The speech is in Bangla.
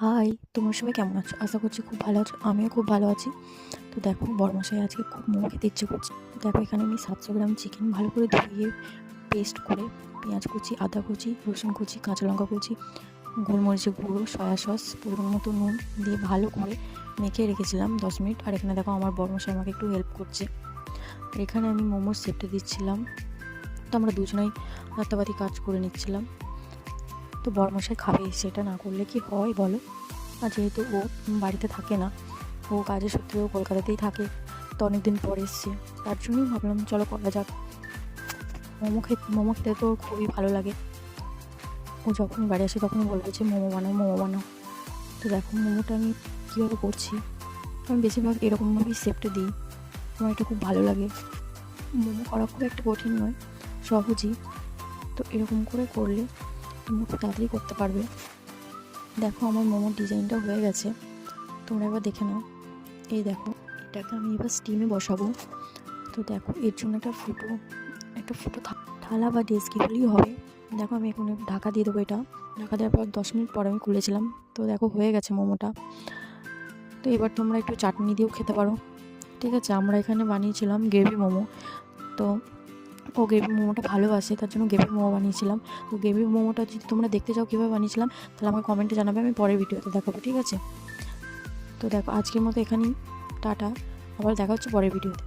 হাই, তোমরা সবাই কেমন আছো? আশা করছি খুব ভালো আছো। আমিও খুব ভালো আছি। তো দেখো, বড়মশাই আজকে খুব মোমো খেতে ইচ্ছে করছে। দেখো, এখানে আমি 700 গ্রাম চিকেন ভালো করে ধুয়ে পেস্ট করে পেঁয়াজ কুচি, আদা কুচি, রসুন কুচি, কাঁচা লঙ্কা কুচি, গোলমরিচের গুঁড়ো, সয়া সস, পরিমাণ মতো নুন দিয়ে ভালো করে মেখে রেখেছিলাম 10 মিনিট। আর এখানে দেখো আমার বড়মশাই আমাকে একটু হেল্প করছে। আর এখানে আমি মোমোর শেপটা দিচ্ছিলাম। তো আমরা দুজনেই হাতাবাতি কাজ করে নিচ্ছিলাম। তো বড়মশাই খাবে, সেটা না করলে কি হয় বলো? আর যেহেতু ও বাড়িতে থাকে না, ও কাজের সূত্রে ও কলকাতাতেই থাকে, তো অনেক দিন পর এসছে, তার জন্যই ভাবলাম চলো করা যাক। মোমো খেতে তো ওর খুবই ভালো লাগে। ও যখনই বাড়ি আসে তখনই বলবে যে মোমো বানাও, মোমো বানাও। তো দেখো মোমোটা আমি কীভাবে করছি। আমি বেশিরভাগ এরকমভাবেই শেপটা দিই, আমার এটা খুব ভালো লাগে। মোমো করা খুব একটা কঠিন নয়, সহজই। তো এরকম করে করলে তোমরা খুব তাড়াতাড়ি করতে পারবে। দেখো আমার মোমোর ডিজাইনটা হয়ে গেছে, তোমরা এবার দেখে নাও। এই দেখো, এটাকে আমি এবার স্টিমে বসাবো। তো দেখো, এর জন্য একটা ফুটো থালা বা ডেস্কি হলেই হবে। দেখো আমি এখন ঢাকা দিয়ে দেবো। এটা ঢাকা দেওয়ার পর 10 মিনিট পর আমি খুলেছিলাম। তো দেখো হয়ে গেছে মোমোটা। তো এবার তোমরা একটু চাটনি দিয়েও খেতে পারো, ঠিক আছে? আমরা এখানে বানিয়েছিলাম গ্রেভি মোমো। তো ও গ্রেভি মোমোটা ভালোবাসে, তার জন্য গ্রেভি মোমো বানিয়েছিলাম। তো গ্রেভি মোমোটা যদি তোমরা দেখতে চাও কীভাবে বানিয়েছিলাম, তাহলে আমাকে কমেন্টে জানাবে, আমি পরের ভিডিওতে দেখাবো, ঠিক আছে? তো দেখো আজকের মতো এখানেই টাটা, আবার দেখা হচ্ছে পরের ভিডিওতে।